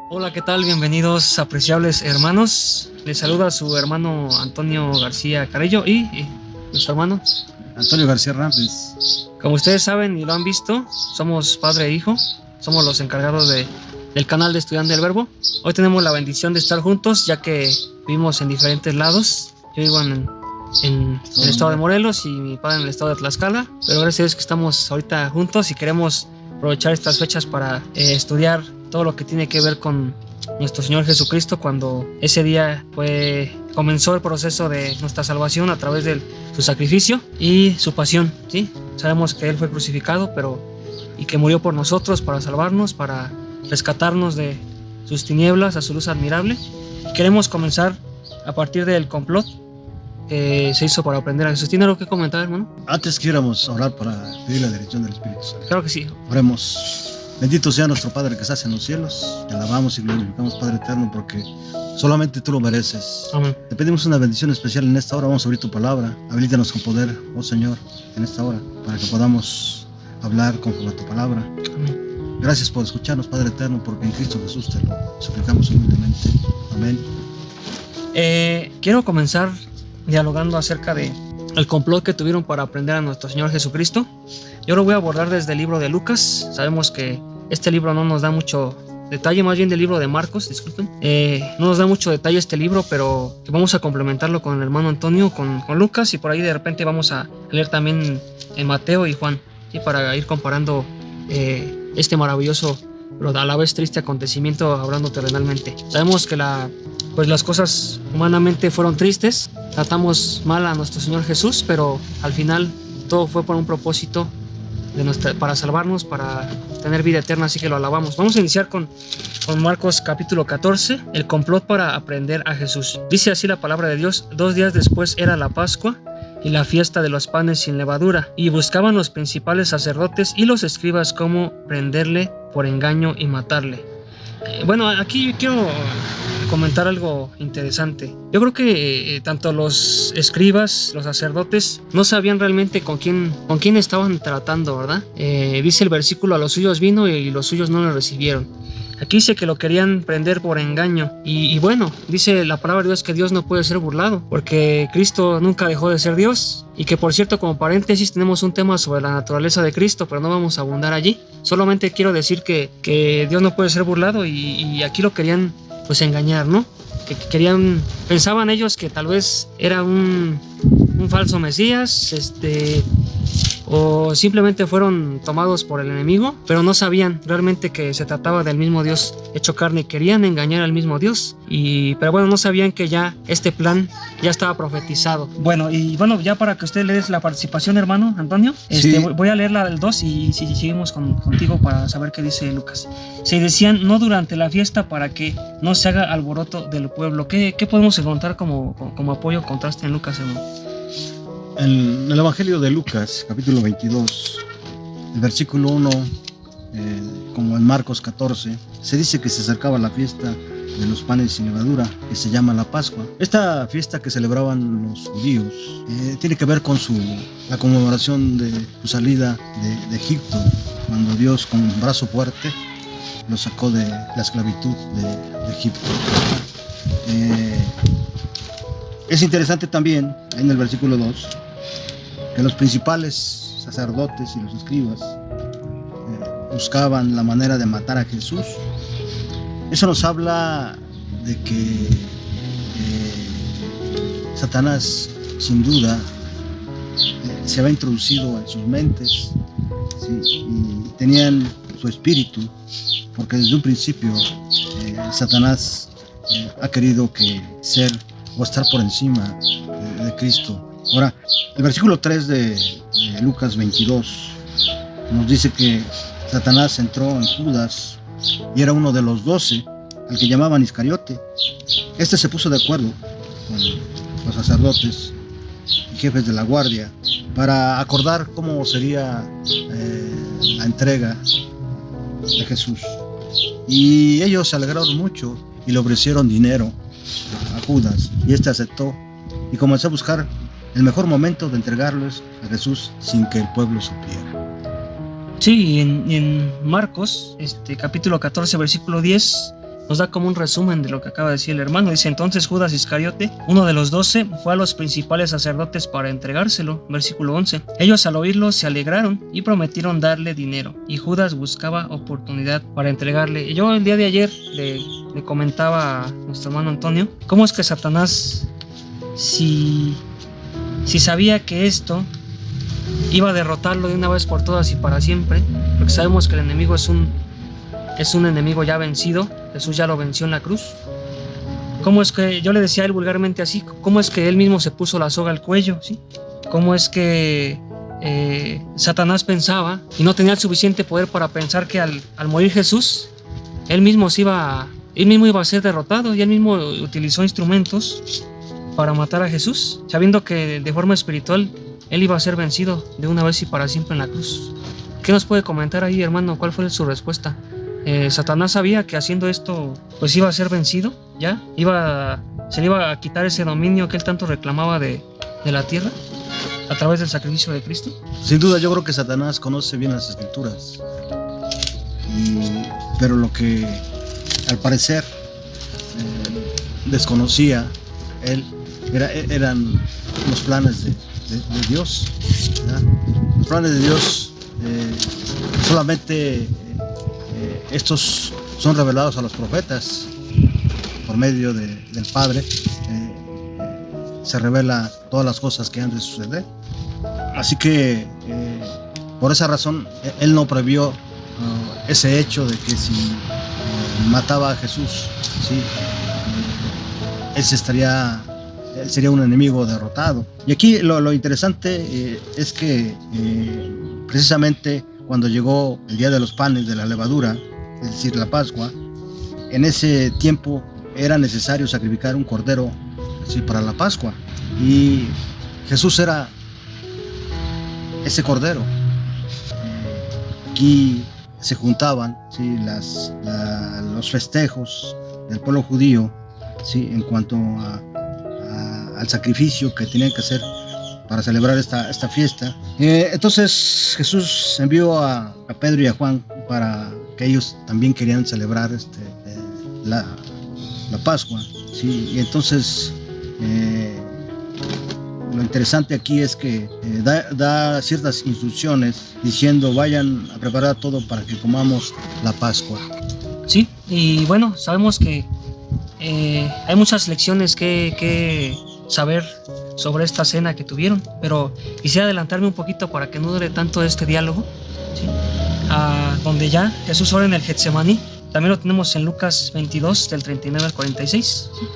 Hola, ¿qué tal? Bienvenidos, apreciables hermanos. Les saluda su hermano Antonio García Carrillo y nuestro hermano Antonio García Rampes. Como ustedes saben y lo han visto, somos padre e hijo. Somos los encargados del canal de Estudiante del Verbo. Hoy tenemos la bendición de estar juntos, ya que vivimos en diferentes lados. Yo vivo en el estado de Morelos y mi padre en el estado de Tlaxcala. Pero gracias a Dios que estamos ahorita juntos y queremos aprovechar estas fechas para estudiar todo lo que tiene que ver con nuestro Señor Jesucristo, cuando ese día comenzó el proceso de nuestra salvación a través de su sacrificio y su pasión, ¿sí? Sabemos que Él fue crucificado, y que murió por nosotros para salvarnos, para rescatarnos de sus tinieblas a su luz admirable. Y queremos comenzar a partir del complot que se hizo para aprender a Jesús. ¿Tiene algo que comentar, hermano? Antes quisiéramos orar para pedir la dirección del Espíritu Santo. Claro que sí. Oremos. Bendito sea nuestro Padre que estás en los cielos. Te alabamos y glorificamos, Padre eterno, porque solamente tú lo mereces. Amén. Te pedimos una bendición especial en esta hora. Vamos a abrir tu palabra. Habilítanos con poder, oh Señor, en esta hora, para que podamos hablar conforme a tu palabra. Amén. Gracias por escucharnos, Padre eterno, porque en Cristo Jesús te lo suplicamos humildemente. Amén. Quiero comenzar dialogando acerca de el complot que tuvieron para aprender a nuestro Señor Jesucristo. Yo lo voy a abordar desde el libro de Lucas. Sabemos que este libro no nos da mucho detalle, más bien del libro de Marcos, disculpen. No nos da mucho detalle este libro, pero vamos a complementarlo con el hermano Antonio, con Lucas, y por ahí de repente vamos a leer también en Mateo y Juan, ¿sí? Para ir comparando este maravilloso, pero a la vez triste acontecimiento, hablando terrenalmente. Sabemos que las cosas humanamente fueron tristes, tratamos mal a nuestro Señor Jesús, pero al final todo fue por un propósito para salvarnos, para tener vida eterna, así que lo alabamos. Vamos a iniciar con Marcos capítulo 14, el complot para aprender a Jesús. Dice así la palabra de Dios: 2 días después era la Pascua y la fiesta de los panes sin levadura, y buscaban los principales sacerdotes y los escribas cómo prenderle por engaño y matarle. Bueno, aquí quiero comentar algo interesante. Yo creo que tanto los escribas, los sacerdotes, no sabían realmente con quién estaban tratando, ¿verdad? Dice el versículo: a los suyos vino y los suyos no lo recibieron. Aquí dice que lo querían prender por engaño. Y bueno, dice la palabra de Dios que Dios no puede ser burlado, porque Cristo nunca dejó de ser Dios. Y que, por cierto, como paréntesis, tenemos un tema sobre la naturaleza de Cristo, pero no vamos a abundar allí. Solamente quiero decir que Dios no puede ser burlado, y aquí lo querían engañar, ¿no? Pensaban ellos que tal vez era un falso Mesías, o simplemente fueron tomados por el enemigo, pero no sabían realmente que se trataba del mismo Dios hecho carne y querían engañar al mismo Dios. Pero bueno, no sabían que ya este plan ya estaba profetizado. Bueno, ya para que usted le des la participación, hermano Antonio, Sí. Voy a leer la del 2 y si seguimos contigo para saber qué dice Lucas. Se decían no durante la fiesta para que no se haga alboroto del pueblo. ¿Qué podemos encontrar como apoyo contraste en Lucas, hermano? En el Evangelio de Lucas, capítulo 22, el versículo 1, como en Marcos 14, se dice que se acercaba la fiesta de los panes sin levadura, que se llama la Pascua. Esta fiesta que celebraban los judíos tiene que ver con la conmemoración de su salida de Egipto, cuando Dios con un brazo fuerte los sacó de la esclavitud de Egipto. Es interesante también en el versículo 2 que los principales sacerdotes y los escribas buscaban la manera de matar a Jesús. Eso nos habla de que Satanás, sin duda, se había introducido en sus mentes, ¿sí? Y tenían su espíritu, porque desde un principio Satanás ha querido ser o estar por encima de Cristo. Ahora, el versículo 3 de Lucas 22 nos dice que Satanás entró en Judas y era uno de los 12, al que llamaban Iscariote. Este se puso de acuerdo con los sacerdotes y jefes de la guardia para acordar cómo sería la entrega de Jesús. Y ellos se alegraron mucho y le ofrecieron dinero a Judas, y este aceptó y comenzó a buscar el mejor momento de entregarlos a Jesús sin que el pueblo supiera. Sí, en Marcos, capítulo 14, versículo 10, nos da como un resumen de lo que acaba de decir el hermano. Dice: entonces Judas Iscariote, uno de los 12, fue a los principales sacerdotes para entregárselo. Versículo 11. Ellos al oírlo se alegraron y prometieron darle dinero, y Judas buscaba oportunidad para entregarle. Yo el día de ayer le comentaba a nuestro hermano Antonio cómo es que Satanás, si sabía que esto iba a derrotarlo de una vez por todas y para siempre, porque sabemos que el enemigo es un enemigo ya vencido. Jesús ya lo venció en la cruz. ¿Cómo es que, yo le decía a él vulgarmente así, cómo es que él mismo se puso la soga al cuello? ¿Sí? ¿Cómo es que Satanás pensaba y no tenía el suficiente poder para pensar que al morir Jesús, él mismo iba a ser derrotado, y él mismo utilizó instrumentos para matar a Jesús, sabiendo que de forma espiritual él iba a ser vencido de una vez y para siempre en la cruz? ¿Qué nos puede comentar ahí, hermano? ¿Cuál fue su respuesta? Satanás sabía que haciendo esto pues iba a ser vencido, ya se le iba a quitar ese dominio que él tanto reclamaba de la tierra a través del sacrificio de Cristo. Sin duda, yo creo que Satanás conoce bien las Escrituras, pero lo que al parecer desconocía él eran los planes de Dios, ¿verdad? Los planes de Dios solamente estos son revelados a los profetas por medio del Padre. Se revela todas las cosas que han de suceder. Así que por esa razón él no previó ese hecho de que si mataba a Jesús, ¿sí? Él sería un enemigo derrotado. Y aquí lo interesante es que precisamente cuando llegó el día de los panes de la levadura, es decir, la Pascua, en ese tiempo era necesario sacrificar un cordero, ¿sí?, para la Pascua, y Jesús era ese cordero. Aquí se juntaban, ¿sí?, los festejos del pueblo judío, ¿sí?, en cuanto al sacrificio que tenían que hacer para celebrar esta fiesta. Entonces Jesús envió a Pedro y a Juan para que ellos también querían celebrar la Pascua, ¿sí? Y entonces lo interesante aquí es que da ciertas instrucciones diciendo: vayan a preparar todo para que comamos la Pascua. Sí, y bueno, sabemos que hay muchas lecciones que saber sobre esta cena que tuvieron, pero quisiera adelantarme un poquito para que no dure tanto este diálogo, ¿sí? Donde ya Jesús ora en el Getsemaní. También lo tenemos en Lucas 22 del 39 al 46, ¿sí?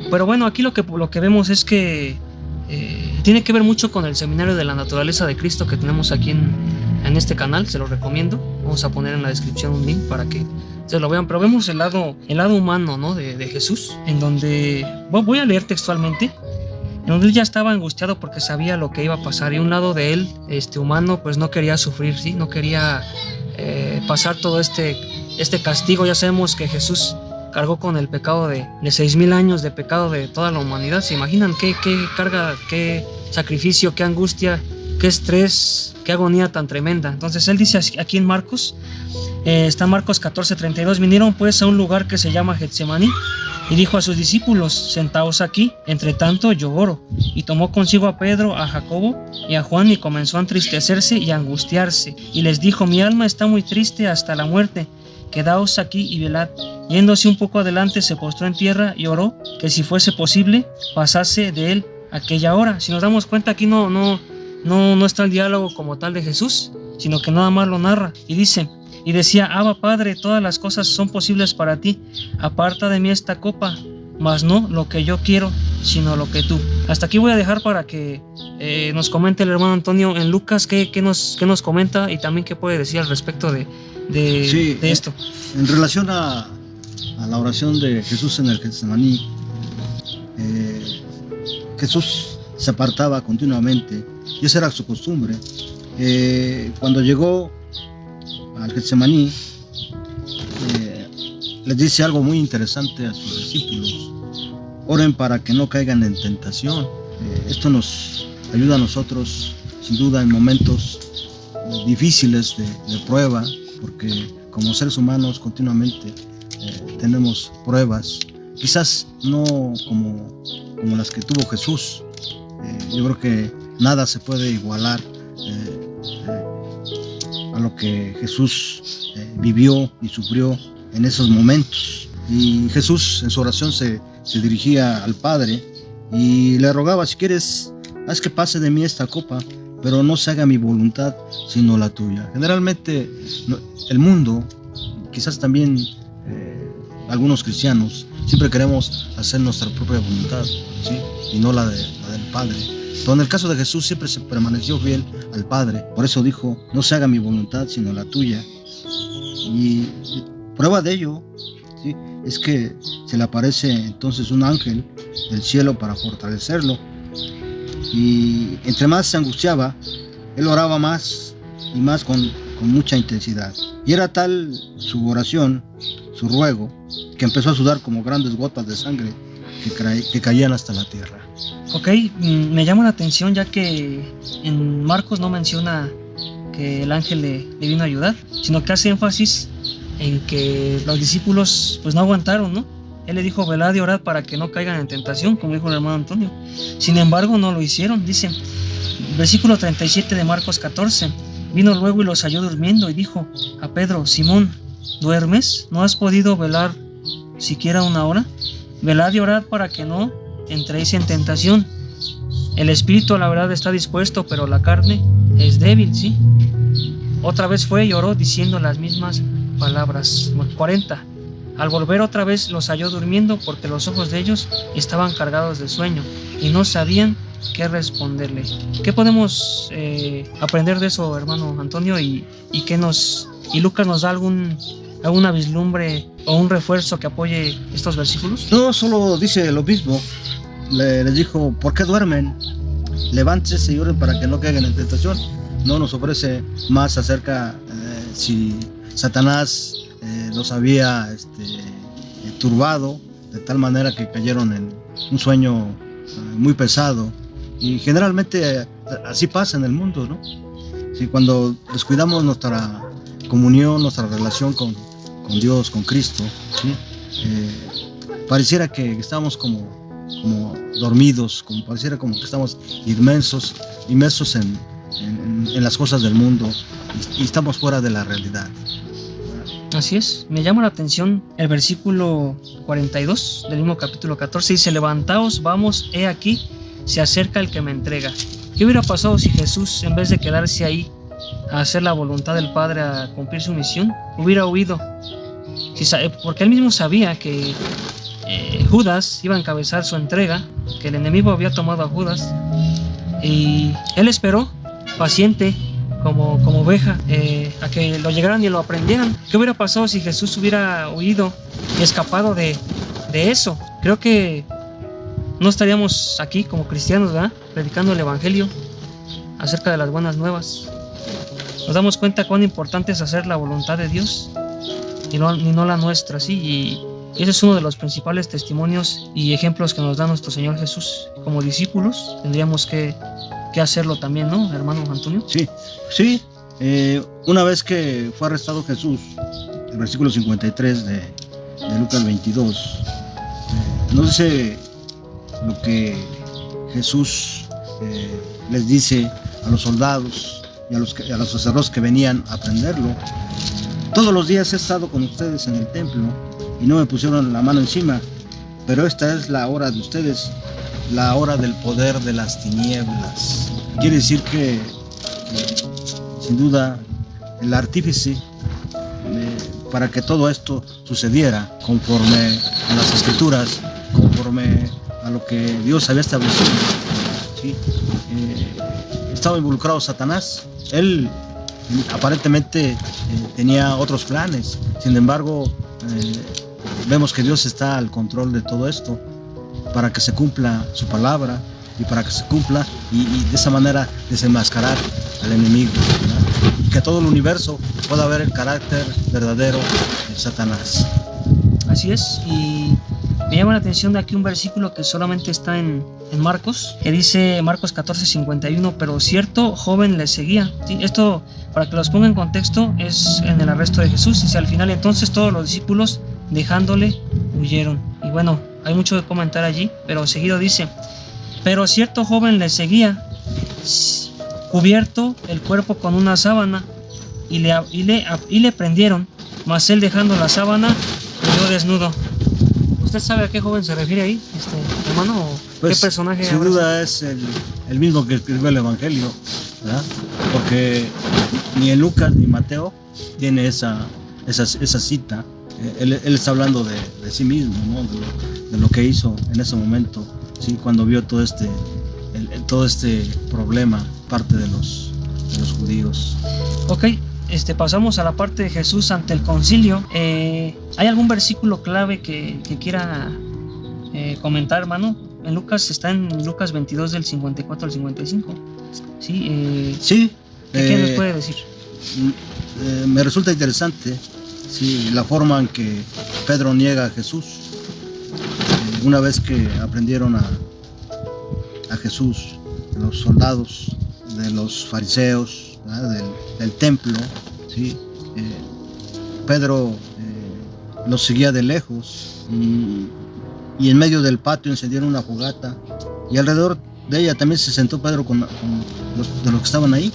Pero bueno, aquí lo que vemos es que tiene que ver mucho con el seminario de la naturaleza de Cristo que tenemos aquí en este canal. Se lo recomiendo. Vamos a poner en la descripción un link para que ustedes lo vean, pero vemos el lado humano, ¿no?, de Jesús, en donde voy a leer textualmente, en donde él ya estaba angustiado porque sabía lo que iba a pasar, y un lado de él, humano, pues no quería sufrir, ¿sí? No quería pasar todo este castigo. Ya sabemos que Jesús cargó con el pecado de 6,000 años de pecado de toda la humanidad. ¿Se imaginan qué carga, qué sacrificio, qué angustia, qué estrés, qué agonía tan tremenda? Entonces él dice aquí en Marcos, está Marcos 14:32: vinieron pues a un lugar que se llama Getsemaní, y dijo a sus discípulos: sentaos aquí, entre tanto yo oro. Y tomó consigo a Pedro, a Jacobo y a Juan, y comenzó a entristecerse y a angustiarse, y les dijo: mi alma está muy triste hasta la muerte, quedaos aquí y velad. Yéndose un poco adelante, se postró en tierra y oró que si fuese posible pasase de él aquella hora. Si nos damos cuenta, aquí no está el diálogo como tal de Jesús, sino que nada más lo narra, y dice: y decía: Abba, Padre, todas las cosas son posibles para ti, aparta de mí esta copa, mas no lo que yo quiero, sino lo que tú. Hasta aquí voy a dejar para que nos comente el hermano Antonio en Lucas qué nos comenta, y también qué puede decir al respecto de esto. En relación a la oración de Jesús en el Getsemaní, Jesús se apartaba continuamente, y esa era su costumbre. Cuando llegó al Getsemaní, les dice algo muy interesante a sus discípulos: oren para que no caigan en tentación. Esto nos ayuda a nosotros, sin duda, en momentos difíciles de prueba, porque como seres humanos continuamente tenemos pruebas, quizás no como las que tuvo Jesús. Yo creo que nada se puede igualar a lo que Jesús vivió y sufrió en esos momentos. Y Jesús en su oración se dirigía al Padre y le rogaba: si quieres, haz que pase de mí esta copa, pero no se haga mi voluntad sino la tuya. Generalmente el mundo, quizás también algunos cristianos, siempre queremos hacer nuestra propia voluntad, ¿sí? Y no la del Padre. Pero en el caso de Jesús siempre se permaneció fiel al Padre. Por eso dijo: no se haga mi voluntad sino la tuya. Y prueba de ello, ¿sí?, es que se le aparece entonces un ángel del cielo para fortalecerlo. Y entre más se angustiaba, él oraba más y más con mucha intensidad. Y era tal su oración, su ruego, que empezó a sudar como grandes gotas de sangre que caían hasta la tierra. Ok, me llama la atención ya que en Marcos no menciona que el ángel le vino a ayudar, sino que hace énfasis en que los discípulos pues no aguantaron, ¿no? Él le dijo: velad y orad para que no caigan en tentación, como dijo el hermano Antonio. Sin embargo, no lo hicieron. Dice, versículo 37 de Marcos 14: vino luego y los halló durmiendo y dijo a Pedro: Simón, ¿duermes? ¿No has podido velar siquiera una hora? Velad y orad para que no entréis en tentación. El espíritu a la verdad está dispuesto, pero la carne es débil, ¿sí? Otra vez fue y oró diciendo las mismas palabras. 40. Al volver otra vez los halló durmiendo, porque los ojos de ellos estaban cargados de sueño y no sabían qué responderle. ¿Qué podemos aprender de eso, hermano Antonio? ¿Y Lucas nos da alguna vislumbre o un refuerzo que apoye estos versículos? No, solo dice lo mismo. Les dijo: ¿por qué duermen? Levántense y oren para que no caigan en tentación. No nos ofrece más acerca si Satanás los había turbado de tal manera que cayeron en un sueño muy pesado. Y generalmente así pasa en el mundo, ¿no? Sí, cuando descuidamos nuestra comunión, nuestra relación con Dios, con Cristo, ¿sí? Pareciera que estamos como dormidos, pareciera como que estamos inmersos en las cosas del mundo y estamos fuera de la realidad. Así es. Me llama la atención el versículo 42 del mismo capítulo 14. Dice: levantaos, vamos, he aquí, se acerca el que me entrega. ¿Qué hubiera pasado si Jesús, en vez de quedarse ahí a hacer la voluntad del Padre, a cumplir su misión, hubiera huido? Porque él mismo sabía que Judas iba a encabezar su entrega, que el enemigo había tomado a Judas, y él esperó paciente como oveja a que lo llegaran y lo aprendieran. ¿Qué hubiera pasado si Jesús hubiera huido y escapado de eso? Creo que no estaríamos aquí como cristianos, ¿verdad?, predicando el evangelio acerca de las buenas nuevas. Nos damos cuenta cuán importante es hacer la voluntad de Dios y no la nuestra, ¿sí? Y ese es uno de los principales testimonios y ejemplos que nos da nuestro Señor Jesús. Como discípulos tendríamos que hacerlo también, ¿no, hermano Antonio? Sí. Una vez que fue arrestado Jesús, el versículo 53 de Lucas 22, nos dice lo que Jesús les dice a los soldados y a los sacerdotes que venían a prenderlo: todos los días he estado con ustedes en el templo y no me pusieron la mano encima, pero esta es la hora de ustedes, la hora del poder de las tinieblas. Quiere decir que sin duda el artífice para que todo esto sucediera conforme a las escrituras, conforme a lo que Dios había establecido, ¿sí? Estaba involucrado Satanás. Él aparentemente tenía otros planes. Sin embargo, vemos que Dios está al control de todo esto para que se cumpla su palabra y para que se cumpla y de esa manera desenmascarar al enemigo, ¿verdad? Y que todo el universo pueda ver el carácter verdadero de Satanás. Así es. Y me llama la atención de aquí un versículo que solamente está en Marcos, que dice Marcos 14:51: pero cierto joven le seguía. ¿Sí? Esto, para que los ponga en contexto, es en el arresto de Jesús. Dice al final: entonces todos los discípulos dejándole, huyeron. Y bueno, hay mucho que comentar allí, pero seguido dice: pero cierto joven le seguía, cubierto el cuerpo con una sábana, y le prendieron, mas él, dejando la sábana, huyó desnudo. ¿Usted sabe a qué joven se refiere ahí, hermano? ¿O pues, qué personaje? Sin duda es el mismo que escribió el Evangelio, ¿verdad? Porque ni en Lucas ni Mateo tiene esa cita. Él está hablando de sí mismo, ¿no? de lo que hizo en ese momento, ¿sí? Cuando vio todo este problema, parte de los judíos. Ok. Pasamos a la parte de Jesús ante el concilio. ¿Hay algún versículo clave que quiera comentar, hermano? En Lucas, está en Lucas 22 del 54 al 55. Sí. Sí. ¿Qué nos puede decir? Me resulta interesante, sí, la forma en que Pedro niega a Jesús. Una vez que aprendieron a Jesús, los soldados de los fariseos, del templo, ¿sí? Pedro los seguía de lejos, y en medio del patio encendieron una fogata, y alrededor de ella también se sentó Pedro con los que estaban ahí,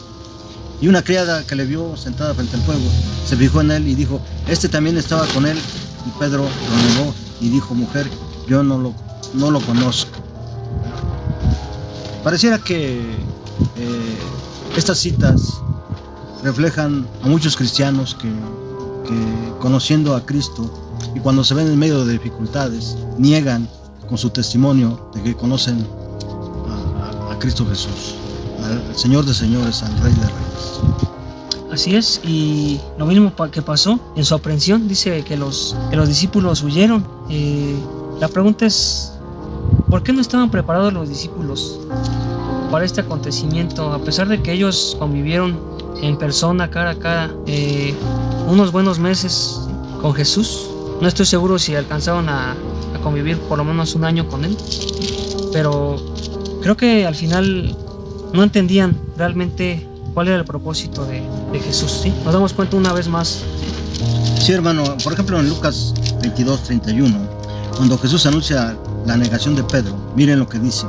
y una criada que le vio sentada frente al fuego se fijó en él y dijo: este también estaba con él. Y Pedro lo negó y dijo: mujer, yo no lo conozco. Pareciera que estas citas reflejan a muchos cristianos que conociendo a Cristo, y cuando se ven en medio de dificultades, niegan con su testimonio de que conocen a Cristo Jesús, al Señor de señores, al Rey de reyes. Así es, y lo mismo que pasó en su aprehensión. Dice que los discípulos huyeron. La pregunta es: ¿por qué no estaban preparados los discípulos para este acontecimiento? A pesar de que ellos convivieron en persona, cara a cara, unos buenos meses con Jesús. No estoy seguro si alcanzaron a convivir por lo menos un año con él, pero creo que al final no entendían realmente cuál era el propósito de Jesús, ¿sí? Nos damos cuenta una vez más. Sí, hermano. Por ejemplo, en Lucas 22:31, cuando Jesús anuncia la negación de Pedro, miren lo que dice: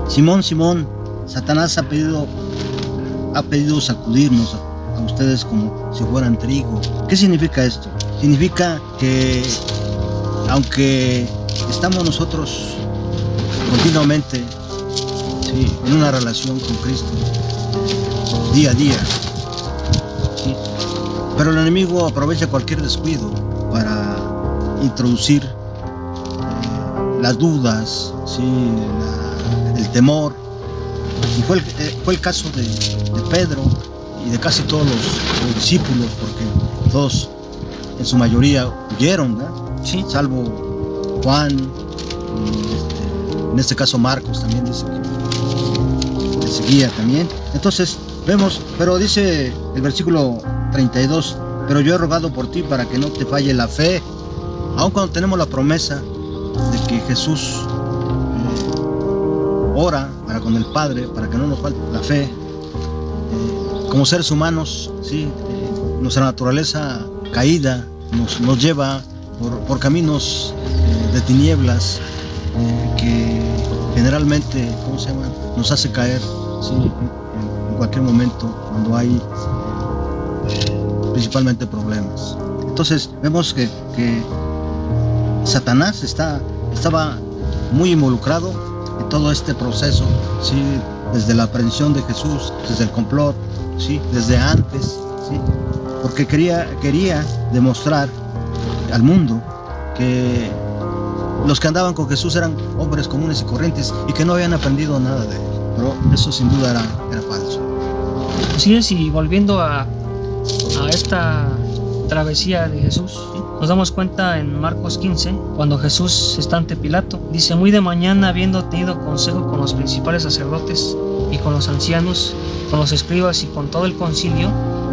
Simón, Simón, Satanás ha pedido sacudirnos a ustedes como si fueran trigo. ¿Qué significa esto? Significa que aunque estamos nosotros continuamente, ¿sí?, en una relación con Cristo día a día, ¿sí?, pero el enemigo aprovecha cualquier descuido para introducir las dudas, ¿sí?, el temor. Y fue el caso de Pedro y de casi todos los discípulos, porque todos en su mayoría huyeron, ¿no? Sí. Salvo Juan, y en este caso Marcos también dice que le seguía también. Entonces vemos, pero dice el versículo 32: pero yo he rogado por ti para que no te falle la fe. Aun cuando tenemos la promesa de que Jesús ora para con el Padre para que no nos falte la fe, como seres humanos, ¿sí?, nuestra naturaleza caída nos lleva por caminos de tinieblas, que generalmente, nos hace caer, ¿sí?, en cualquier momento cuando hay principalmente problemas. Entonces vemos que Satanás estaba muy involucrado en todo este proceso, ¿sí?, desde la aprehensión de Jesús, desde el complot, ¿sí?, desde antes, ¿sí?, porque quería demostrar al mundo que los que andaban con Jesús eran hombres comunes y corrientes y que no habían aprendido nada de él. Pero eso sin duda era falso. Así es, y volviendo a esta travesía de Jesús, ¿sí?, nos damos cuenta en Marcos 15, cuando Jesús está ante Pilato. Dice: muy de mañana, habiendo tenido consejo con los principales sacerdotes y con los ancianos, con los escribas y con todo el concilio,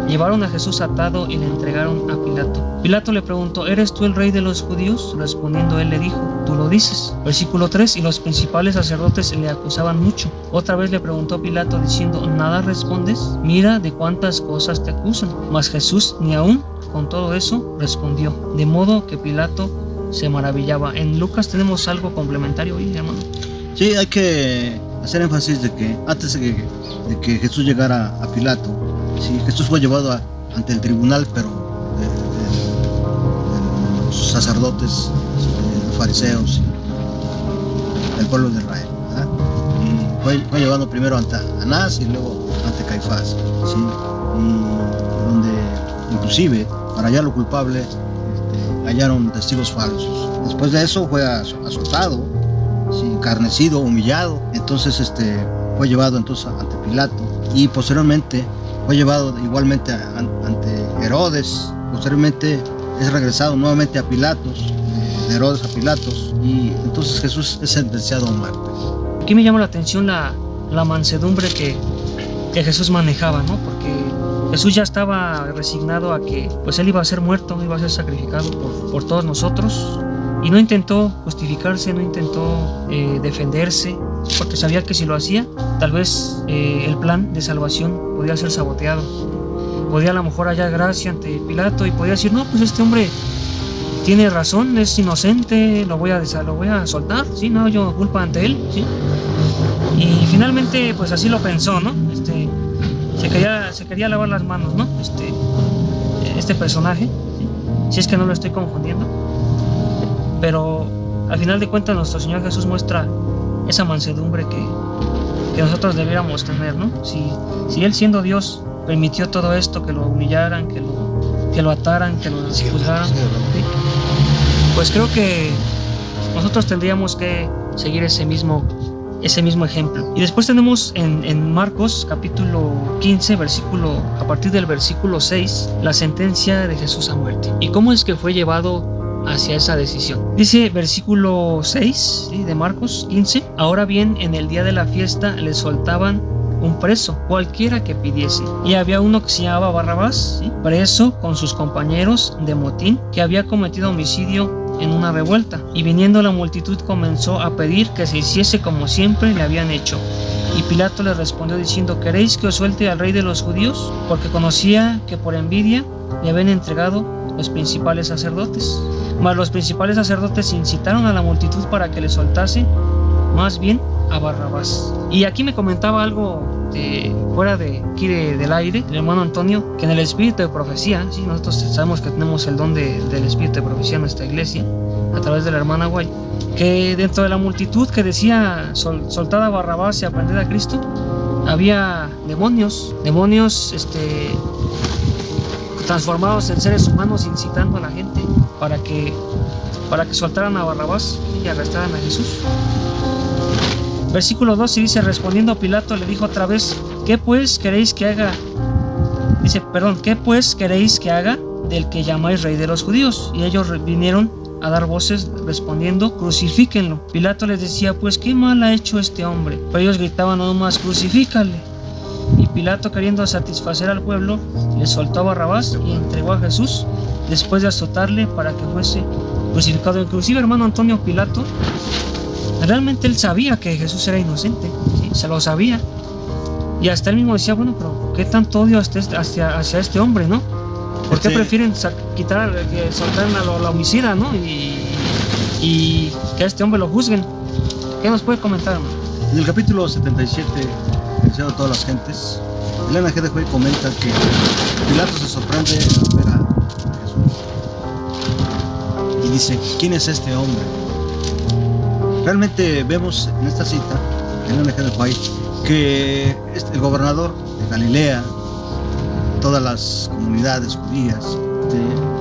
llevaron a Jesús atado y le entregaron a Pilato. Pilato le preguntó: ¿eres tú el rey de los judíos? Respondiendo él le dijo: tú lo dices. Versículo 3: y los principales sacerdotes le acusaban mucho. Otra vez le preguntó Pilato diciendo: ¿nada respondes? Mira de cuántas cosas te acusan. Mas Jesús ni aún con todo eso respondió. De modo que Pilato se maravillaba. En Lucas tenemos algo complementario ahí, hermano. Sí, hay que hacer énfasis de que antes de que Jesús llegara a Pilato, sí, Jesús fue llevado ante el tribunal, pero de los sacerdotes, de los fariseos, del pueblo de Israel, ¿verdad? Y fue llevado primero ante Anás y luego ante Caifás, ¿sí? Y donde inclusive para hallarlo culpable hallaron testigos falsos. Después de eso fue azotado, ¿sí? Encarnecido, humillado. Entonces fue llevado entonces ante Pilato y posteriormente fue llevado igualmente ante Herodes. Posteriormente es regresado nuevamente a Pilatos, de Herodes a Pilatos, y entonces Jesús es sentenciado a muerte. Aquí me llama la atención la mansedumbre que Jesús manejaba, ¿no? Porque Jesús ya estaba resignado a que pues él iba a ser muerto, iba a ser sacrificado por todos nosotros, y no intentó justificarse, no intentó defenderse, porque sabía que si lo hacía, tal vez el plan de salvación podía ser saboteado. Podía a lo mejor hallar gracia ante Pilato y podía decir, no, pues este hombre tiene razón, es inocente, lo voy a soltar, ¿sí? No, yo culpa ante él, ¿sí? Y finalmente pues así lo pensó, ¿no? Se quería lavar las manos, ¿no? Este personaje, ¿sí? Si es que no lo estoy confundiendo. Pero al final de cuentas nuestro Señor Jesús muestra esa mansedumbre que nosotros debiéramos tener, ¿no? Si Él siendo Dios permitió todo esto, que lo humillaran, que lo ataran, que lo juzgaran, ¿sí? Pues creo que nosotros tendríamos que seguir ese mismo ejemplo. Y después tenemos en Marcos capítulo 15, a partir del versículo 6, la sentencia de Jesús a muerte. ¿Y cómo es que fue llevado hacia esa decisión? Dice versículo 6, ¿sí? De Marcos 15: ahora bien, en el día de la fiesta le soltaban un preso, cualquiera que pidiese. Y había uno que se llamaba Barrabás, ¿sí? Preso con sus compañeros de motín, que había cometido homicidio en una revuelta. Y viniendo la multitud comenzó a pedir que se hiciese como siempre le habían hecho. Y Pilato le respondió diciendo: ¿queréis que os suelte al rey de los judíos? Porque conocía que por envidia le habían entregado los principales sacerdotes. Mas los principales sacerdotes incitaron a la multitud para que le soltase más bien a Barrabás. Y aquí me comentaba algo fuera de aquí del aire, el hermano Antonio, que en el espíritu de profecía, ¿sí? Nosotros sabemos que tenemos el don del espíritu de profecía en nuestra iglesia a través de la hermana Guay, que dentro de la multitud que decía soltad a Barrabás y aprended a Cristo, había demonios transformados en seres humanos, incitando a la gente para que soltaran a Barrabás y arrestaran a Jesús. Versículo 12 dice: respondiendo Pilato le dijo otra vez: ¿qué pues queréis que haga? ¿Qué pues queréis que haga del que llamáis rey de los judíos? Y ellos vinieron a dar voces respondiendo: crucifíquenlo. Pilato les decía: pues qué mal ha hecho este hombre. Pero ellos gritaban aún más: crucifícale. Y Pilato, queriendo satisfacer al pueblo, le soltó a Barrabás y entregó a Jesús después de azotarle para que fuese crucificado. Inclusive, hermano Antonio, Pilato realmente él sabía que Jesús era inocente, ¿sí? Se lo sabía. Y hasta él mismo decía: bueno, pero ¿por qué tanto odio hacia este hombre, no? ¿Por qué prefieren soltar a la homicida, no? Y que a este hombre lo juzguen. ¿Qué nos puede comentar, hermano? En el capítulo 77, Deseado a todas las gentes, Elena G. de Juey comenta que Pilato se sorprende al ver a Jesús y dice: ¿quién es este hombre? Realmente vemos en esta cita, Elena G. de Juey, que el gobernador de Galilea, todas las comunidades judías,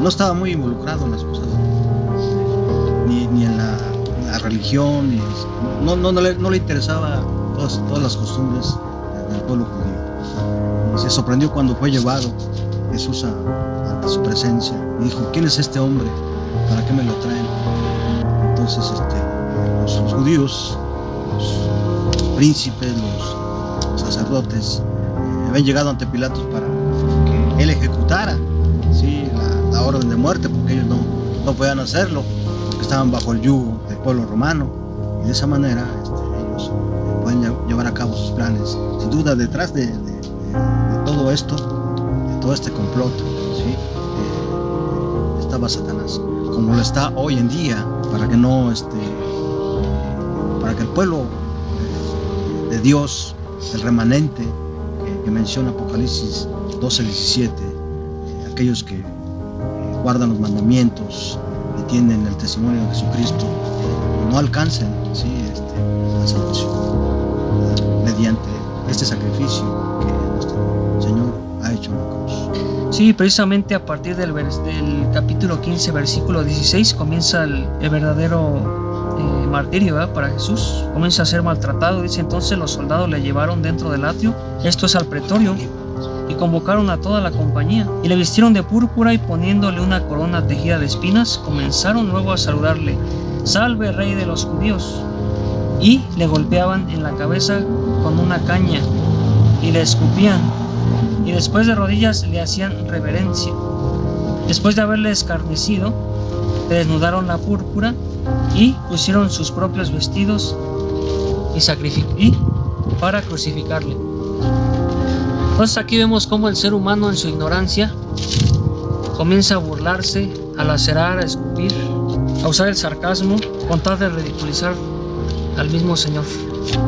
no estaba muy involucrado en las cosas, ni en la religión, no le interesaba todas las costumbres del pueblo judío. Y se sorprendió cuando fue llevado Jesús ante su presencia y dijo: ¿quién es este hombre? ¿Para qué me lo traen? Entonces los judíos, los príncipes, los sacerdotes habían llegado ante Pilatos para que él ejecutara, ¿sí? la orden de muerte, porque ellos no podían hacerlo, porque estaban bajo el yugo del pueblo romano, y de esa manera ellos pueden llevar a cabo sus planes. Sin duda, detrás de todo esto, de todo este complot, ¿sí? Estaba Satanás. como lo está hoy en día, para que no para que el pueblo de Dios, el remanente que menciona Apocalipsis 12:17, aquellos que guardan los mandamientos y tienen el testimonio de Jesucristo, no alcancen, ¿sí?, la salvación mediante este sacrificio que nuestro Señor ha hecho en la cruz. Sí, precisamente a partir del capítulo 15, versículo 16, comienza el verdadero martirio, ¿verdad?, para Jesús. Comienza a ser maltratado. Dice: entonces los soldados le llevaron dentro del atrio, esto es al pretorio, y convocaron a toda la compañía, y le vistieron de púrpura, y poniéndole una corona tejida de espinas, comenzaron luego a saludarle: salve, rey de los judíos. Y le golpeaban en la cabeza con una caña, y le escupían, y después de rodillas le hacían reverencia. Después de haberle escarnecido, le desnudaron la púrpura, y pusieron sus propios vestidos y para crucificarle. Entonces aquí vemos cómo el ser humano, en su ignorancia, comienza a burlarse, a lacerar, a escupir, a usar el sarcasmo con tal de ridiculizar al mismo Señor,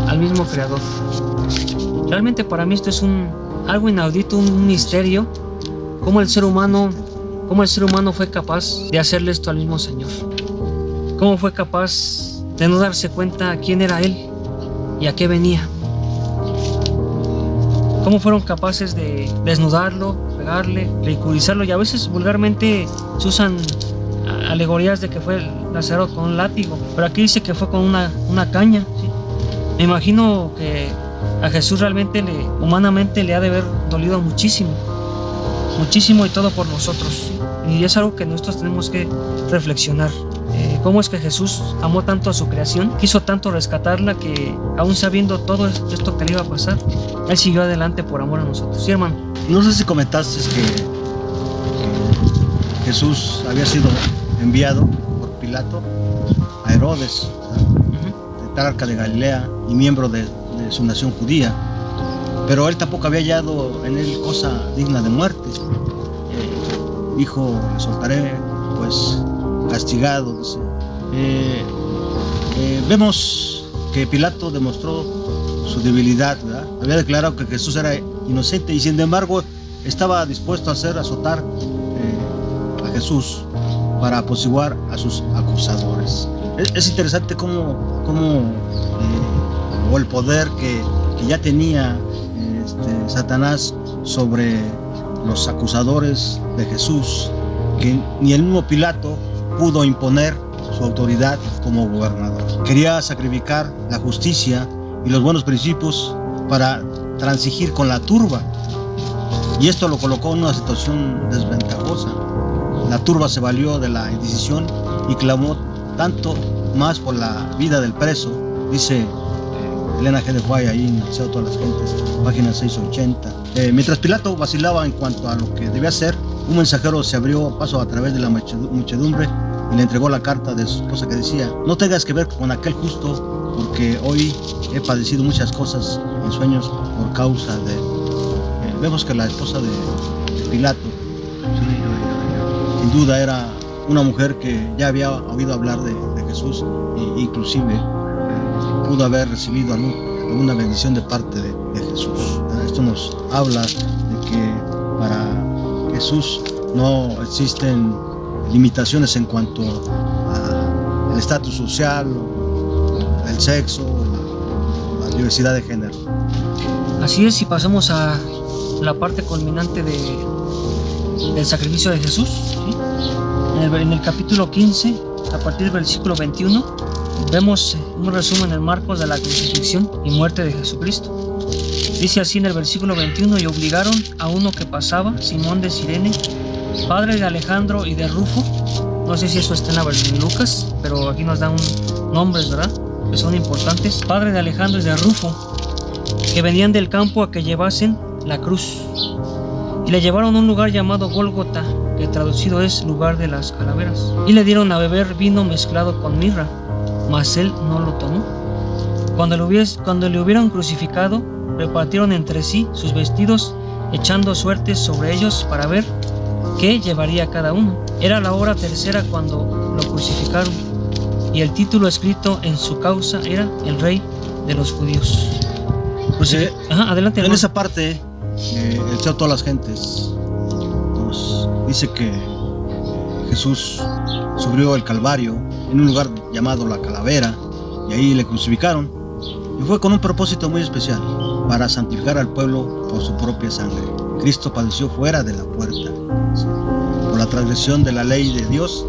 al mismo Creador. Realmente para mí esto es algo inaudito, un misterio, cómo el ser humano fue capaz de hacerle esto al mismo Señor. Cómo fue capaz de no darse cuenta quién era Él y a qué venía. Cómo fueron capaces de desnudarlo, pegarle, ridiculizarlo, y a veces vulgarmente se usan alegorías de que fue lacerado con un látigo, pero aquí dice que fue con una caña, ¿sí? Me imagino que a Jesús realmente humanamente le ha de haber dolido muchísimo, muchísimo, y todo por nosotros, ¿sí? Y es algo que nosotros tenemos que reflexionar. Cómo es que Jesús amó tanto a su creación, quiso tanto rescatarla, que aún sabiendo todo esto que le iba a pasar, Él siguió adelante por amor a nosotros. ¿Sí, hermano? No sé si comentaste que Jesús había sido enviado por Pilato a Herodes, tetrarca de Galilea y miembro de su nación judía, pero él tampoco había hallado en él cosa digna de muerte. Dijo: le soltaré, pues castigado, dice. Vemos que Pilato demostró su debilidad, ¿verdad? Había declarado que Jesús era inocente, y sin embargo estaba dispuesto a hacer azotar a Jesús para apaciguar a sus acusadores. Es interesante cómo o el poder que ya tenía Satanás sobre los acusadores de Jesús, que ni el mismo Pilato pudo imponer su autoridad como gobernador. Quería sacrificar la justicia y los buenos principios para transigir con la turba, y esto lo colocó en una situación desventajosa. La turba se valió de la indecisión y clamó tanto más por la vida del preso. Dice Elena G. de White ahí en el Deseo de todas las Gentes, página 680. Mientras Pilato vacilaba en cuanto a lo que debía hacer, un mensajero se abrió paso a través de la muchedumbre y le entregó la carta de su esposa, que decía: no tengas que ver con aquel justo, porque hoy he padecido muchas cosas en sueños por causa de... Vemos que la esposa de Pilato, sin duda, era una mujer que ya había oído hablar de Jesús, e inclusive pudo haber recibido alguna bendición de parte de Jesús. Esto nos habla de que para Jesús no existen limitaciones en cuanto al estatus social, el sexo, la diversidad de género. Así es, y pasamos a la parte culminante del sacrificio de Jesús, ¿sí? En el capítulo 15, a partir del versículo 21, vemos un resumen en Marcos de la crucifixión y muerte de Jesucristo. Dice así en el versículo 21: y obligaron a uno que pasaba, Simón de Cirene, padre de Alejandro y de Rufo. No sé si eso está en la versión de Lucas, pero aquí nos dan nombres, ¿verdad?, que son importantes. Padre de Alejandro y de Rufo, que venían del campo, a que llevasen la cruz. Y le llevaron a un lugar llamado Gólgota, que traducido es lugar de las calaveras. Y le dieron a beber vino mezclado con mirra, mas él no lo tomó. Cuando le hubieron crucificado, repartieron entre sí sus vestidos, echando suertes sobre ellos para ver qué llevaría cada uno. Era la hora tercera cuando lo crucificaron, y el título escrito en su causa era el Rey de los Judíos. Adelante. En hermano. esa parte, el Señor todas las gentes nos dice que Jesús subió el Calvario en un lugar llamado La Calavera, y ahí le crucificaron, y fue con un propósito muy especial, para santificar al pueblo por su propia sangre. Cristo padeció fuera de la puerta, ¿sí? Por la transgresión de la ley de Dios.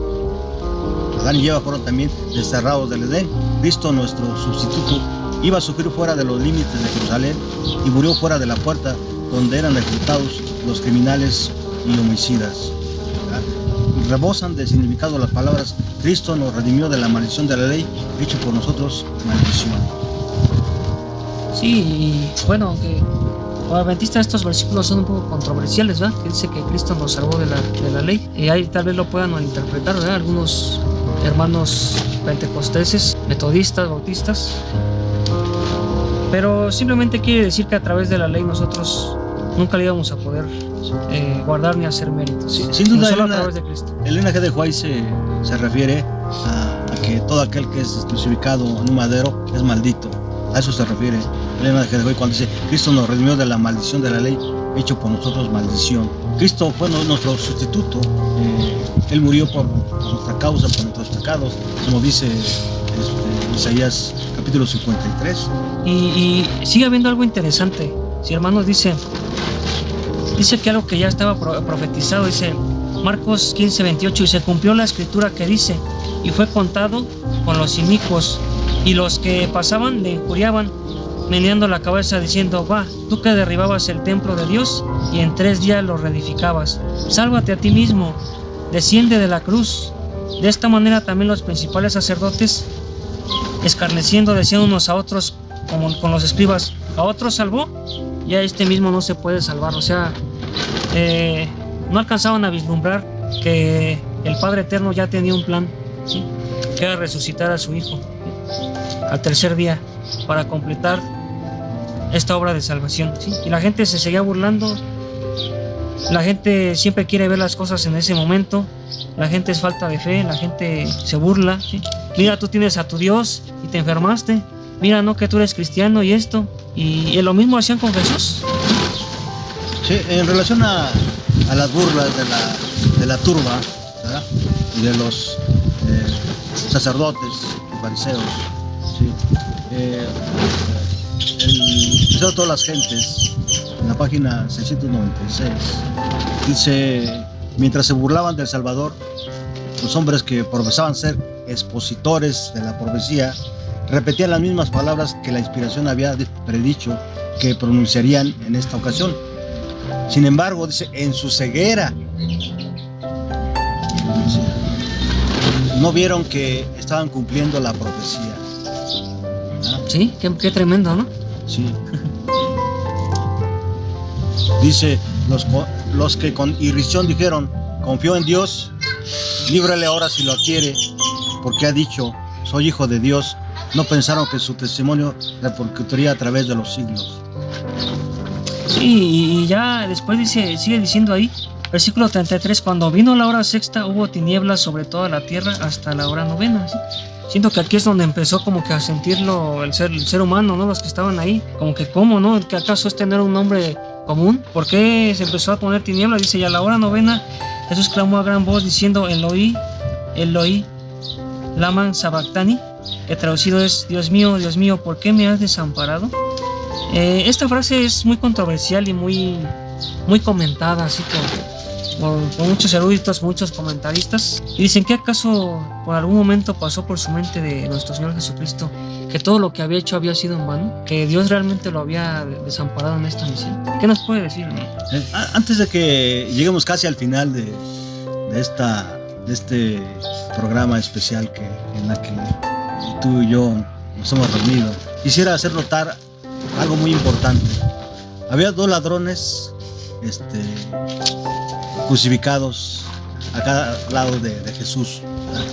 Adán y Eva fueron también desterrados del Edén. Cristo, nuestro sustituto, iba a sufrir fuera de los límites de Jerusalén y murió fuera de la puerta donde eran ejecutados los criminales y homicidas. Y rebosan de significado las palabras: Cristo nos redimió de la maldición de la ley, hecho por nosotros maldición. Sí, y bueno, aunque como adventista estos versículos son un poco controversiales, ¿verdad? Que dice que Cristo nos salvó de la ley, y ahí tal vez lo puedan malinterpretar, ¿verdad? Algunos hermanos pentecosteses, metodistas, bautistas, pero simplemente quiere decir que a través de la ley nosotros nunca le íbamos a poder guardar ni hacer méritos, sí, sin duda, solo a través de Cristo. El linaje de White se refiere a que todo aquel que es crucificado en un madero es maldito. A eso se refiere Elena de White cuando dice: Cristo nos redimió de la maldición de la ley, hecho por nosotros maldición. Cristo fue nuestro sustituto. Él murió por nuestra causa, por nuestros pecados, como dice Isaías capítulo 53. Y sigue habiendo algo interesante. Si hermanos, dice que algo que ya estaba profetizado, dice Marcos 15:28, y se cumplió la escritura que dice: y fue contado con los inicuos, y los que pasaban le injuriaban, meneando la cabeza, diciendo: va, tú que derribabas el templo de Dios y en 3 días lo reedificabas, sálvate a ti mismo, desciende de la cruz. De esta manera también los principales sacerdotes, escarneciendo, decían unos a otros, como con los escribas: a otro salvó, y a este mismo no se puede salvar. O sea, no alcanzaban a vislumbrar que el Padre Eterno ya tenía un plan, ¿sí? Que era resucitar a su Hijo, ¿sí?, al 3er día, para completar esta obra de salvación, ¿sí? Y la gente se seguía burlando. La gente siempre quiere ver las cosas en ese momento. La gente es falta de fe, la gente se burla, ¿sí? Mira, tú tienes a tu Dios y te enfermaste. Mira, no, que tú eres cristiano y esto. Y lo mismo hacían con Jesús. Sí, en relación a las burlas de la turba, ¿verdad?, y de los sacerdotes y fariseos, ¿sí? El de todas las gentes, en la página 696, dice: mientras se burlaban del Salvador, los hombres que profesaban ser expositores de la profecía repetían las mismas palabras que la inspiración había predicho que pronunciarían en esta ocasión. Sin embargo, dice, en su ceguera no vieron que estaban cumpliendo la profecía. ¿Ah? Sí, qué tremendo, ¿no? Sí. Dice: los que con irrisión dijeron: confió en Dios, líbrale ahora si lo quiere, porque ha dicho: soy hijo de Dios. No pensaron que su testimonio repercutiría a través de los siglos. Sí, y ya después sigue diciendo ahí, versículo 33, cuando vino la hora sexta, hubo tinieblas sobre toda la tierra hasta la hora novena, ¿sí? Siento que aquí es donde empezó como que a sentirlo el ser humano, ¿no? Los que estaban ahí, como que ¿cómo, no? ¿Que acaso este no era un nombre común? ¿Por qué se empezó a poner tinieblas? Dice: y a la hora novena Jesús clamó a gran voz diciendo: Eloi, Eloi, lama sabactani, que traducido es: Dios mío, ¿por qué me has desamparado? Esta frase es muy controversial y muy comentada, así por muchos eruditos, muchos comentaristas, y dicen: ¿qué acaso por algún momento pasó por su mente de nuestro Señor Jesucristo que todo lo que había hecho había sido en vano? ¿Que Dios realmente lo había desamparado en esta misión? ¿Qué nos puede decir, no? Antes de que lleguemos casi al final de este programa especial en la que tú y yo nos hemos reunido, quisiera hacer notar algo muy importante. Había 2 ladrones crucificados a cada lado de Jesús, ¿verdad?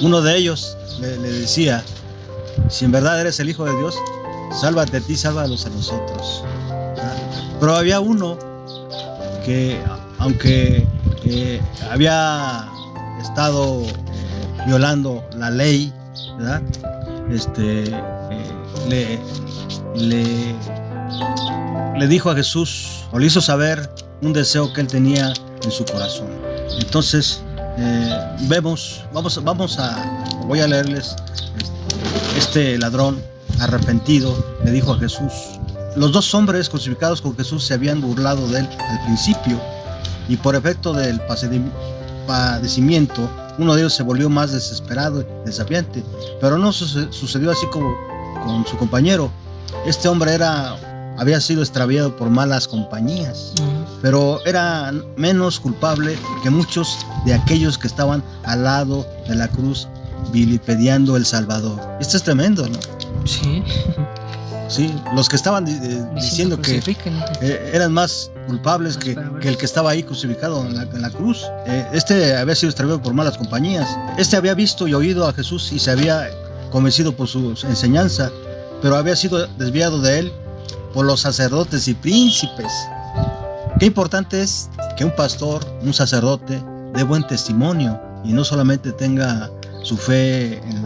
Uno de ellos le decía: si en verdad eres el Hijo de Dios, sálvate a ti, sálvalos a nosotros, ¿verdad? Pero había uno que, aunque había estado violando la ley, ¿verdad? Le dijo a Jesús, o le hizo saber un deseo que él tenía en su corazón. Entonces, voy a leerles este ladrón arrepentido le dijo a Jesús. Los dos hombres crucificados con Jesús se habían burlado de él al principio, y por efecto del padecimiento, uno de ellos se volvió más desesperado y desafiante. Pero no sucedió así como con su compañero. Este hombre había sido extraviado por malas compañías, pero era menos culpable que muchos de aquellos que estaban al lado de la cruz vilipendiando el Salvador. Esto es tremendo, ¿no? Sí. Sí, los que estaban diciendo que eran más culpables que el que estaba ahí crucificado en la cruz. Había sido extraviado por malas compañías. Había visto y oído a Jesús y se había convencido por su enseñanza, pero había sido desviado de él por los sacerdotes y príncipes. Qué importante es que un pastor, un sacerdote, dé buen testimonio y no solamente tenga su fe en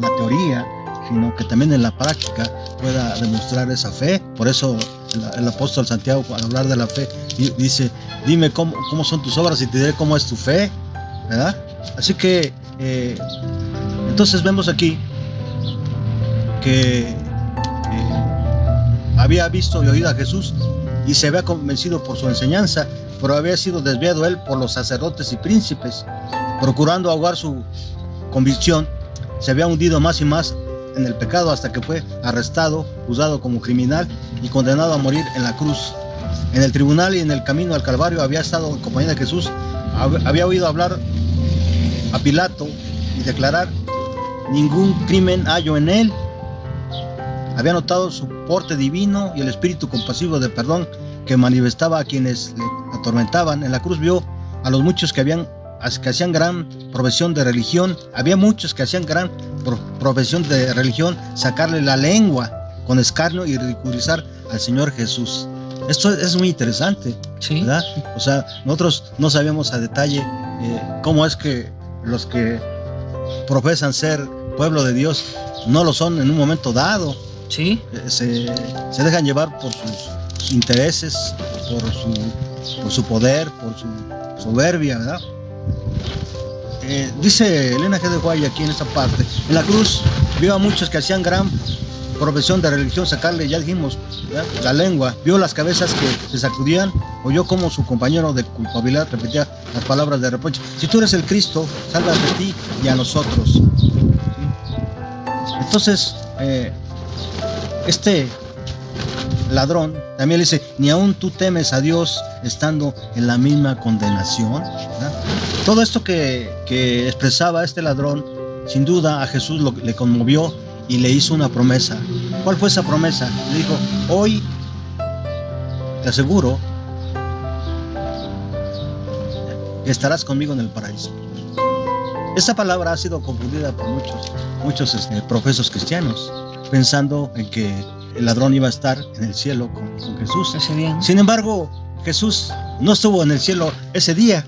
la teoría, sino que también en la práctica pueda demostrar esa fe. Por eso el apóstol Santiago, al hablar de la fe, dice: dime cómo son tus obras y te diré cómo es tu fe, ¿verdad? Así que entonces vemos aquí que había visto y oído a Jesús y se había convencido por su enseñanza, pero había sido desviado él por los sacerdotes y príncipes. Procurando ahogar su convicción, se había hundido más y más en el pecado hasta que fue arrestado, juzgado como criminal y condenado a morir en la cruz. En el tribunal y en el camino al Calvario había estado en compañía de Jesús, había oído hablar a Pilato y declarar: ningún crimen hallo en él. Había notado su porte divino y el espíritu compasivo de perdón que manifestaba a quienes le atormentaban. En la cruz vio a los muchos que hacían gran profesión de religión. Había muchos que hacían gran profesión de religión sacarle la lengua con escarnio y ridiculizar al Señor Jesús. Esto es muy interesante, ¿sí? ¿Verdad? O sea, nosotros no sabíamos a detalle cómo es que los que profesan ser pueblo de Dios no lo son en un momento dado. Sí. Se dejan llevar por sus intereses, por su poder, por su soberbia, ¿verdad? Dice Elena G. de Guay aquí en esta parte: en la cruz vio a muchos que hacían gran profesión de religión sacarle, ya dijimos, ¿verdad?, la lengua. Vio las cabezas que se sacudían, oyó como su compañero de culpabilidad repetía las palabras de reproche: si tú eres el Cristo, sálvate de ti y a nosotros. Entonces este ladrón también le dice: ni aún tú temes a Dios estando en la misma condenación, ¿verdad? Todo esto que expresaba este ladrón, sin duda a Jesús le conmovió y le hizo una promesa. ¿Cuál fue esa promesa? Le dijo: hoy te aseguro que estarás conmigo en el paraíso. Esta palabra ha sido confundida por muchos profesos cristianos, pensando en que el ladrón iba a estar en el cielo con Jesús. Ese día, ¿no? Sin embargo, Jesús no estuvo en el cielo ese día.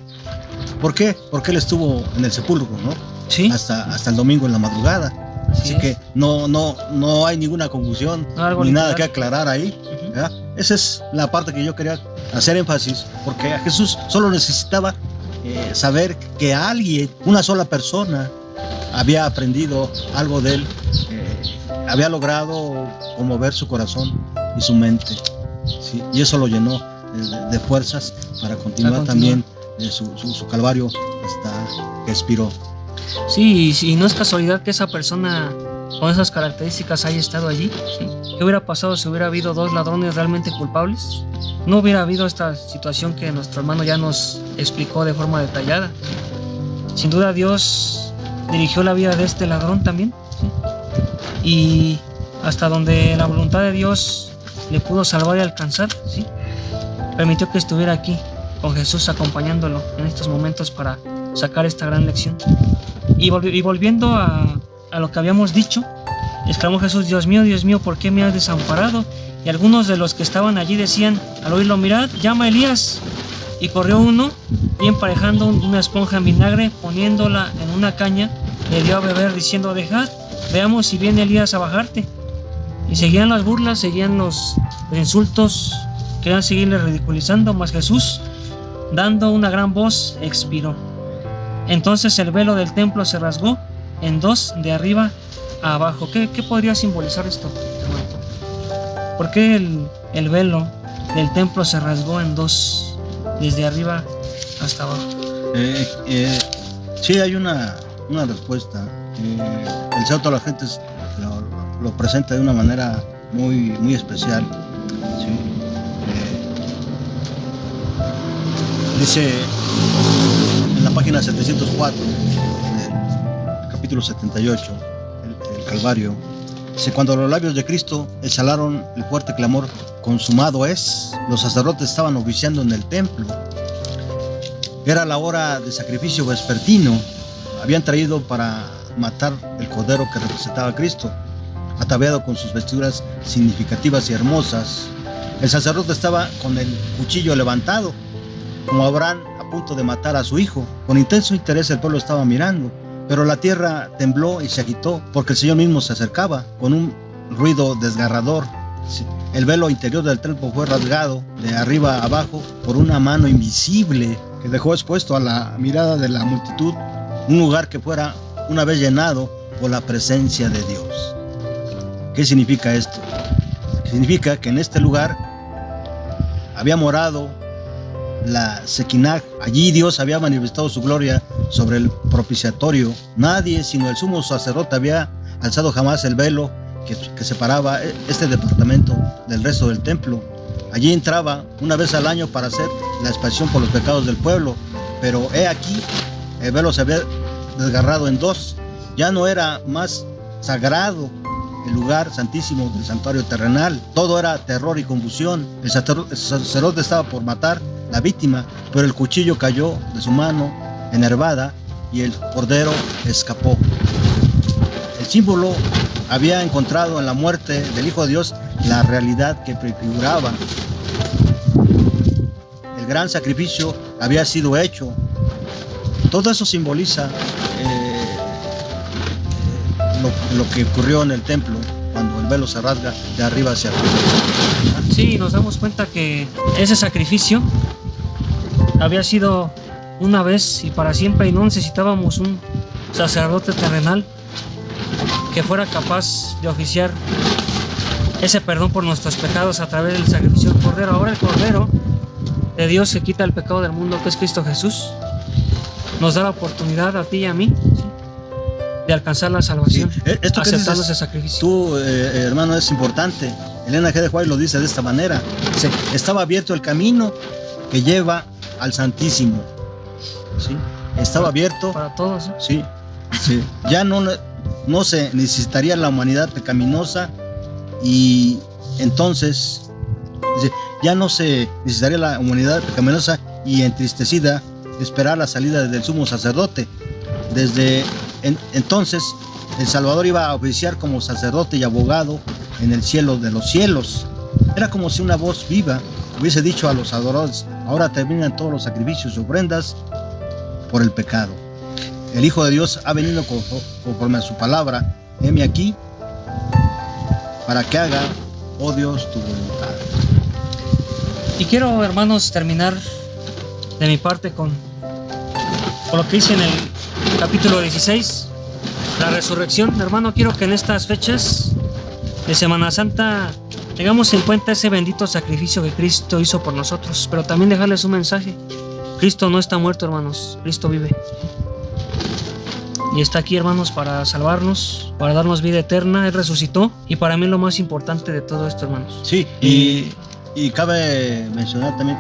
¿Por qué? Porque él estuvo en el sepulcro, ¿no? Sí. Hasta el domingo en la madrugada. Así que no hay ninguna confusión ni nada que aclarar ahí, ¿verdad? Esa es la parte que yo quería hacer énfasis, porque a Jesús solo necesitaba saber que alguien, una sola persona, había aprendido algo de él, había logrado conmover su corazón y su mente, ¿sí? Y eso lo llenó de fuerzas para continuar también su calvario hasta que expiró. Sí, y no es casualidad que esa persona con esas características haya estado allí, ¿sí? ¿Qué hubiera pasado si hubiera habido dos ladrones realmente culpables? No hubiera habido esta situación que nuestro hermano ya nos explicó de forma detallada. Sin duda Dios dirigió la vida de este ladrón también, ¿sí? Y hasta donde la voluntad de Dios le pudo salvar y alcanzar, ¿sí? Permitió que estuviera aquí con Jesús acompañándolo en estos momentos para sacar esta gran lección. Y volviendo a lo que habíamos dicho, exclamó Jesús: Dios mío, ¿por qué me has desamparado? Y algunos de los que estaban allí decían al oírlo: mirad, llama a Elías. Y corrió uno y emparejando una esponja en vinagre, poniéndola en una caña, le dio a beber diciendo: dejad, veamos si viene Elías a bajarte. Y seguían las burlas, seguían los insultos, querían seguirle ridiculizando, mas Jesús, dando una gran voz, expiró. Entonces el velo del templo se rasgó en dos, de arriba a abajo. ¿Qué podría simbolizar esto, hermano? ¿Por qué el velo del templo se rasgó en dos, desde arriba hasta abajo? Sí, hay una respuesta. El Santo de las Gentes lo presenta de una manera muy especial. ¿Sí? Dice en la página 704 del capítulo 78, el Calvario, dice: cuando los labios de Cristo exhalaron el fuerte clamor "consumado es", los sacerdotes estaban oficiando en el templo. Era la hora de sacrificio vespertino. Habían traído para matar el cordero que representaba a Cristo, ataviado con sus vestiduras significativas y hermosas. El sacerdote estaba con el cuchillo levantado, como Abraham a punto de matar a su hijo. Con intenso interés el pueblo estaba mirando, pero la tierra tembló y se agitó, porque el Señor mismo se acercaba con un ruido desgarrador. El velo interior del templo fue rasgado de arriba a abajo por una mano invisible que dejó expuesto a la mirada de la multitud un lugar que fuera una vez llenado por la presencia de Dios. ¿Qué significa esto? Significa que en este lugar había morado la Shekinah. Allí Dios había manifestado su gloria sobre el propiciatorio. Nadie sino el sumo sacerdote había alzado jamás el velo que separaba este departamento del resto del templo. Allí entraba una vez al año para hacer la expiación por los pecados del pueblo, pero he aquí, el velo se había desgarrado en dos. Ya no era más sagrado el lugar santísimo del santuario terrenal. Todo era terror y confusión. El sacerdote estaba por matar la víctima, pero el cuchillo cayó de su mano enervada y el cordero escapó. El símbolo había encontrado en la muerte del Hijo de Dios la realidad que prefiguraba. El gran sacrificio había sido hecho. Todo eso simboliza lo que ocurrió en el templo cuando el velo se rasga de arriba hacia abajo. Sí, nos damos cuenta que ese sacrificio había sido una vez y para siempre, y no necesitábamos un sacerdote terrenal que fuera capaz de oficiar ese perdón por nuestros pecados a través del sacrificio del Cordero. Ahora el Cordero de Dios que quita el pecado del mundo, que es Cristo Jesús, nos da la oportunidad a ti y a mí, ¿sí?, de alcanzar la salvación, sí. Esto aceptando ese sacrificio. Tú, hermano, es importante. Elena G. de White lo dice de esta manera: estaba abierto el camino que lleva al Santísimo. ¿Sí? Estaba abierto para todos, ¿eh? Sí, sí. Ya no se necesitaría la humanidad pecaminosa, y entonces ya no se necesitaría la humanidad pecaminosa y entristecida esperar la salida del sumo sacerdote. Desde entonces el Salvador iba a oficiar como sacerdote y abogado en el cielo de los cielos. Era como si una voz viva hubiese dicho a los adoradores: ahora terminan todos los sacrificios y ofrendas por el pecado. El Hijo de Dios ha venido conforme a su palabra. Heme aquí para que haga, oh Dios, tu voluntad. Y quiero, hermanos, terminar de mi parte con lo que dice en el capítulo 16, la resurrección. Hermano, quiero que en estas fechas de Semana Santa tengamos en cuenta ese bendito sacrificio que Cristo hizo por nosotros, pero también dejarles un mensaje: Cristo no está muerto, hermanos, Cristo vive. Y está aquí, hermanos, para salvarnos, para darnos vida eterna. Él resucitó, y para mí lo más importante de todo esto, hermanos. Sí, y cabe mencionar también,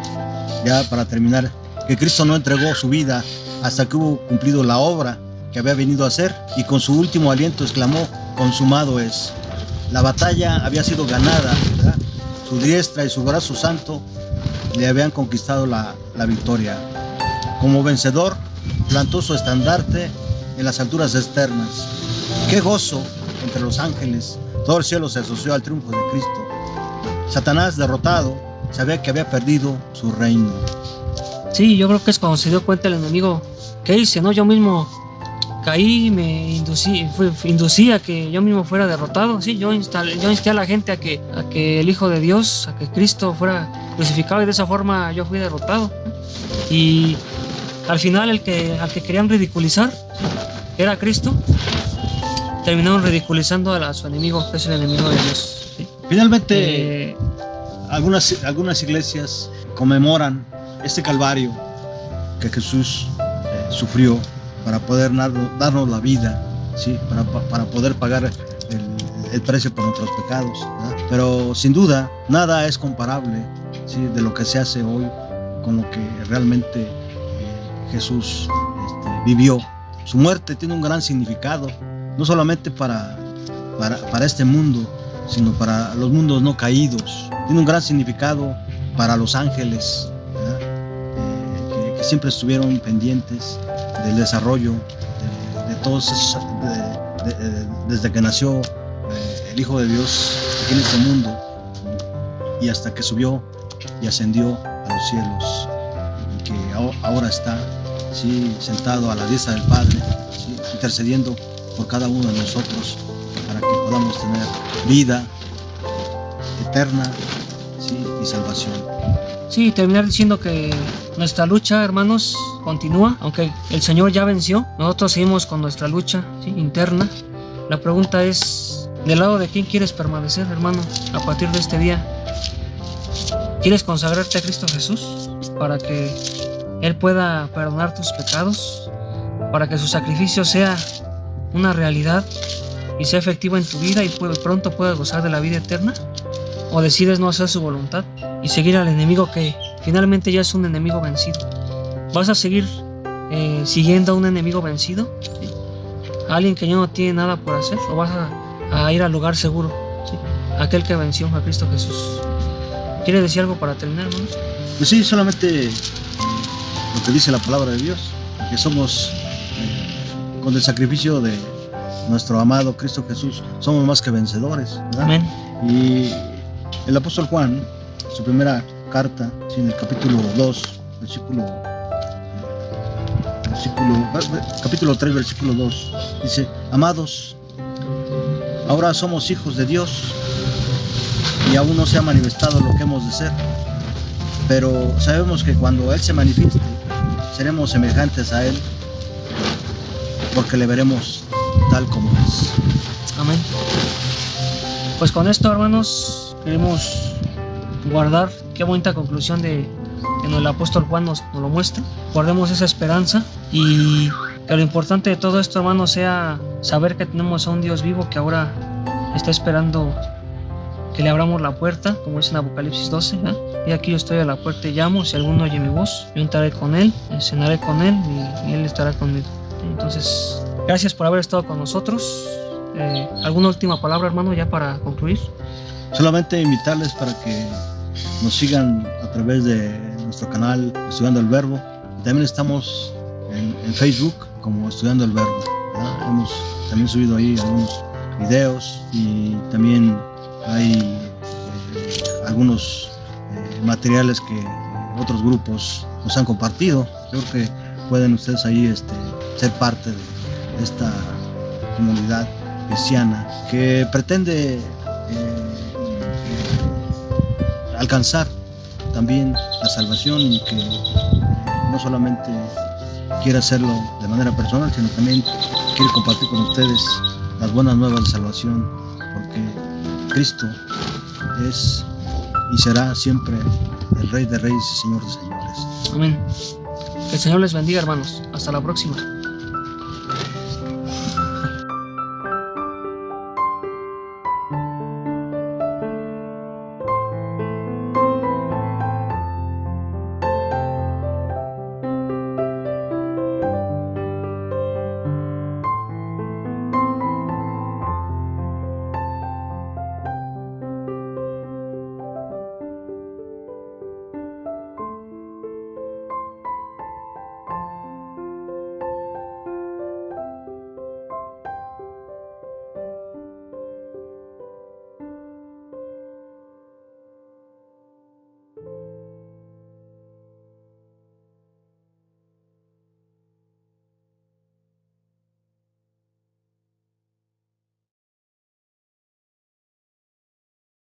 ya para terminar, que Cristo no entregó su vida hasta que hubo cumplido la obra que había venido a hacer, y con su último aliento exclamó: consumado es. La batalla había sido ganada, ¿verdad? Su diestra y su brazo santo le habían conquistado la victoria. Como vencedor, plantó su estandarte en las alturas externas. ¡Qué gozo entre los ángeles! Todo el cielo se asoció al triunfo de Cristo. Satanás, derrotado, sabía que había perdido su reino. Sí, yo creo que es cuando se dio cuenta el enemigo. ¿Qué hice? No, yo mismo caí, me inducí a que yo mismo fuera derrotado. Sí, yo insté a la gente a que el Hijo de Dios, a que Cristo fuera crucificado, y de esa forma yo fui derrotado. Y al final al que querían ridiculizar, que era Cristo, terminaron ridiculizando a su enemigo, que es el enemigo de Dios. ¿Sí? Finalmente, algunas iglesias conmemoran este calvario que Jesús sufrió para poder darnos la vida, ¿sí? Para poder pagar el precio por nuestros pecados, ¿verdad? Pero sin duda nada es comparable, ¿sí? De lo que se hace hoy con lo que realmente Jesús vivió. Su muerte tiene un gran significado, no solamente para este mundo, sino para los mundos no caídos. Tiene un gran significado para los ángeles, que siempre estuvieron pendientes del desarrollo de todos esos, desde que nació el Hijo de Dios aquí en este mundo y hasta que subió y ascendió a los cielos, y que ahora está, ¿sí?, sentado a la diestra del Padre, ¿sí?, intercediendo por cada uno de nosotros para que podamos tener vida eterna, ¿sí?, y salvación. Sí, terminar diciendo que nuestra lucha, hermanos, continúa, aunque el Señor ya venció. Nosotros seguimos con nuestra lucha, ¿sí?, interna. La pregunta es, ¿del lado de quién quieres permanecer, hermano, a partir de este día? ¿Quieres consagrarte a Cristo Jesús para que Él pueda perdonar tus pecados, para que su sacrificio sea una realidad y sea efectivo en tu vida y pronto puedas gozar de la vida eterna? ¿O decides no hacer su voluntad y seguir al enemigo que finalmente ya es un enemigo vencido? ¿Vas a seguir siguiendo a un enemigo vencido? ¿Sí? ¿A alguien que ya no tiene nada por hacer? ¿O vas a ir al lugar seguro? ¿Sí? Aquel que venció, a Cristo Jesús. ¿Quieres decir algo para terminar, hermano? Pues sí, solamente lo que dice la palabra de Dios, que somos, con el sacrificio de nuestro amado Cristo Jesús, somos más que vencedores, ¿verdad? Amén. Y el apóstol Juan, su primera carta, en el capítulo 2, capítulo 3, versículo 2, dice: amados, ahora somos hijos de Dios y aún no se ha manifestado lo que hemos de ser, pero sabemos que cuando Él se manifieste seremos semejantes a Él, porque le veremos tal como es. Amén. Pues con esto, hermanos, queremos guardar, qué bonita conclusión que el apóstol Juan nos lo muestra. Guardemos esa esperanza y que lo importante de todo esto, hermanos, sea saber que tenemos a un Dios vivo que ahora está esperando que le abramos la puerta, como dice en Apocalipsis 12, ¿eh? Y aquí yo estoy a la puerta y llamo, si alguno oye mi voz, yo entraré con él, cenaré con él y él estará conmigo. Entonces, gracias por haber estado con nosotros. ¿Alguna última palabra, hermano, ya para concluir? Solamente invitarles para que nos sigan a través de nuestro canal Estudiando el Verbo. También estamos en Facebook como Estudiando el Verbo, ¿verdad? Hemos también subido ahí algunos videos y también hay algunos materiales que otros grupos nos han compartido. Creo que pueden ustedes ahí ser parte de esta comunidad cristiana que pretende alcanzar también la salvación y que no solamente quiere hacerlo de manera personal, sino también quiere compartir con ustedes las buenas nuevas de salvación, porque Cristo es y será siempre el Rey de Reyes y Señor de Señores. Amén. Que el Señor les bendiga, hermanos. Hasta la próxima.